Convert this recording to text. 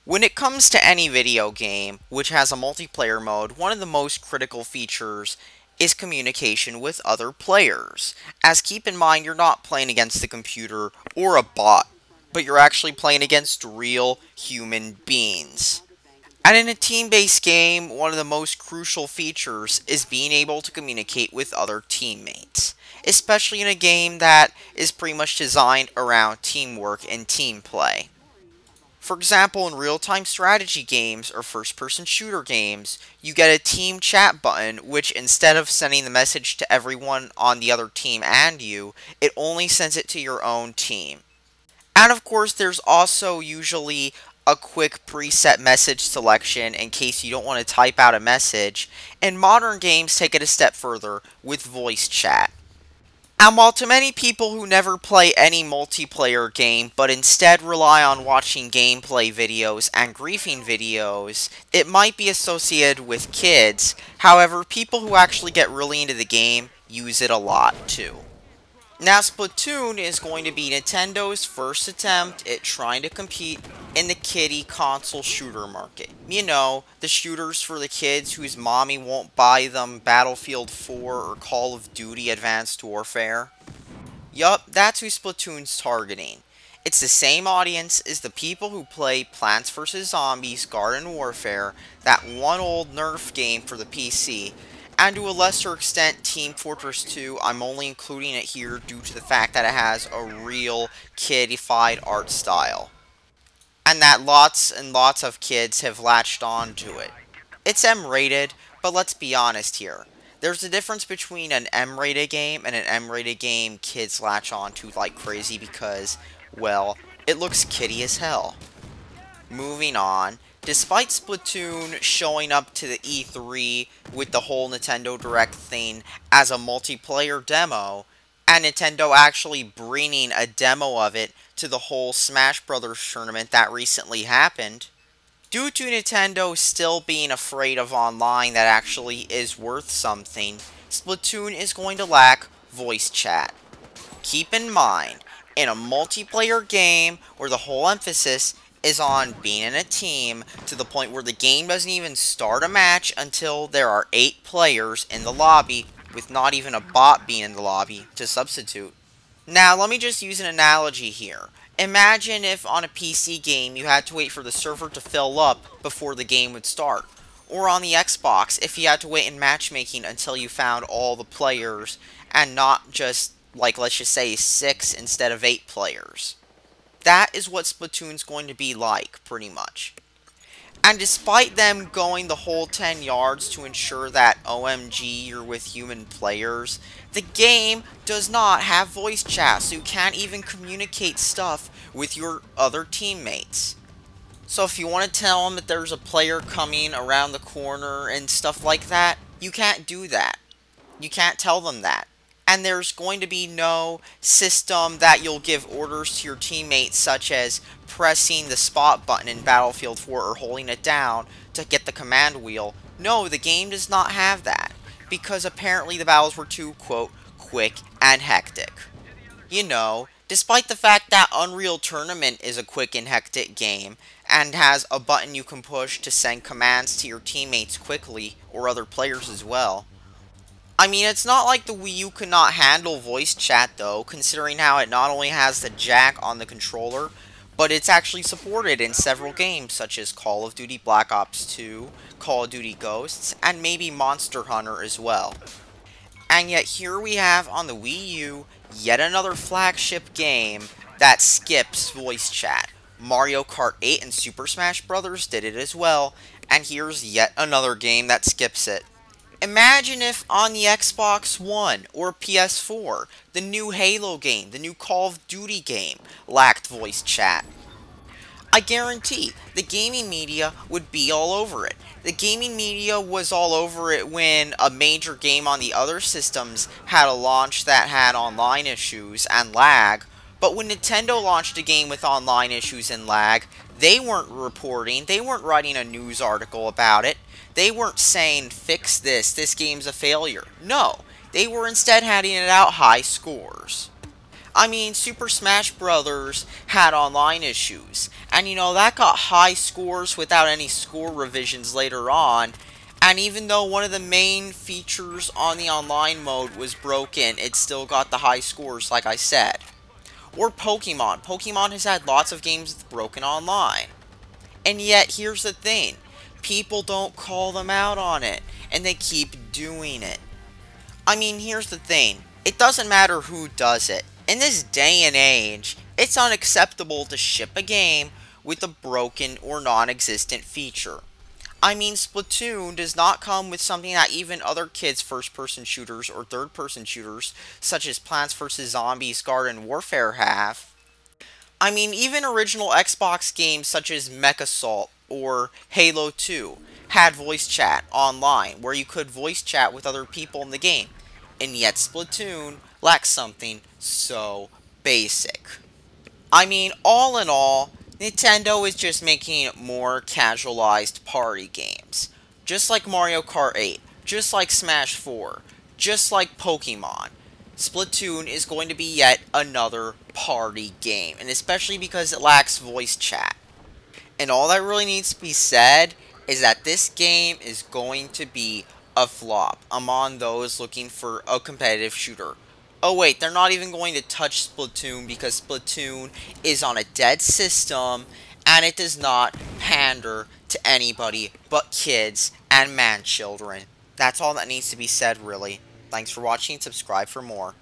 When it comes to any video game which has a multiplayer mode, one of the most critical features is communication with other players. As keep in mind, you're not playing against the computer or a bot, but you're actually playing against real human beings. And in a team-based game, one of the most crucial features is being able to communicate with other teammates, especially in a game that is pretty much designed around teamwork and team play. For example, in real-time strategy games or first-person shooter games, you get a team chat button which instead of sending the message to everyone on the other team and you, it only sends it to your own team. And of course, there's also usually a quick preset message selection in case you don't want to type out a message, and modern games take it a step further with voice chat. And while to many people who never play any multiplayer game, but instead rely on watching gameplay videos and griefing videos, it might be associated with kids, however, people who actually get really into the game use it a lot too. Now, Splatoon is going to be Nintendo's first attempt at trying to compete in the kiddie console shooter market. You know, the shooters for the kids whose mommy won't buy them Battlefield 4 or Call of Duty Advanced Warfare. Yup, that's who Splatoon's targeting. It's the same audience as the people who play Plants vs. Zombies Garden Warfare, that one old Nerf game for the PC, and to a lesser extent Team Fortress 2. I'm only including it here due to the fact that it has a real kiddified art style, and that lots and lots of kids have latched on to it. It's M-rated, but let's be honest here. There's a difference between an M-rated game and an M-rated game kids latch on to like crazy because, well, it looks kiddie as hell. Moving on, despite Splatoon showing up to the E3 with the whole Nintendo Direct thing as a multiplayer demo, and Nintendo actually bringing a demo of it to the whole Smash Brothers tournament that recently happened, due to Nintendo still being afraid of online that actually is worth something, Splatoon is going to lack voice chat. Keep in mind, in a multiplayer game where the whole emphasis is on being in a team to the point where the game doesn't even start a match until there are 8 players in the lobby, with not even a bot being in the lobby to substitute. Now, let me just use an analogy here. Imagine if on a PC game you had to wait for the server to fill up before the game would start. Or on the Xbox, if you had to wait in matchmaking until you found all the players, and not just, like, let's just say 6 instead of 8 players. That is what Splatoon's going to be like, pretty much. And despite them going the whole 10 yards to ensure that OMG you're with human players, the game does not have voice chat, so you can't even communicate stuff with your other teammates. So if you want to tell them that there's a player coming around the corner and stuff like that, you can't do that. You can't tell them that. And there's going to be no system that you'll give orders to your teammates, such as pressing the spot button in Battlefield 4 or holding it down to get the command wheel. No, the game does not have that, because apparently the battles were too, quote, quick and hectic. You know, despite the fact that Unreal Tournament is a quick and hectic game, and has a button you can push to send commands to your teammates quickly, or other players as well. I mean, it's not like the Wii U could not handle voice chat, though, considering how it not only has the jack on the controller, but it's actually supported in several games, such as Call of Duty Black Ops 2, Call of Duty Ghosts, and maybe Monster Hunter as well. And yet here we have on the Wii U, yet another flagship game that skips voice chat. Mario Kart 8 and Super Smash Bros. Did it as well, and here's yet another game that skips it. Imagine if on the Xbox One or PS4, the new Halo game, the new Call of Duty game, lacked voice chat. I guarantee the gaming media would be all over it. The gaming media was all over it when a major game on the other systems had a launch that had online issues and lag, but when Nintendo launched a game with online issues and lag, they weren't reporting, they weren't writing a news article about it. They weren't saying, fix this game's a failure. No, they were instead handing it out high scores. I mean, Super Smash Bros. Had online issues, and that got high scores without any score revisions later on. And even though one of the main features on the online mode was broken, it still got the high scores, like I said. Or Pokemon. Pokemon has had lots of games with broken online. And yet, here's the thing. People don't call them out on it, and they keep doing it. I mean, here's the thing. It doesn't matter who does it. In this day and age, it's unacceptable to ship a game with a broken or non-existent feature. I mean, Splatoon does not come with something that even other kids' first-person shooters or third-person shooters, such as Plants vs. Zombies Garden Warfare have. I mean, even original Xbox games such as MechAssault or Halo 2 had voice chat online, where you could voice chat with other people in the game. And yet Splatoon lacks something so basic. I mean, all in all, Nintendo is just making more casualized party games. Just like Mario Kart 8, just like Smash 4, just like Pokemon. Splatoon is going to be yet another party game, and especially because it lacks voice chat. And all that really needs to be said is that this game is going to be a flop among those looking for a competitive shooter. Oh wait, they're not even going to touch Splatoon because Splatoon is on a dead system and it does not pander to anybody but kids and man children. That's all that needs to be said, really. Thanks for watching and subscribe for more.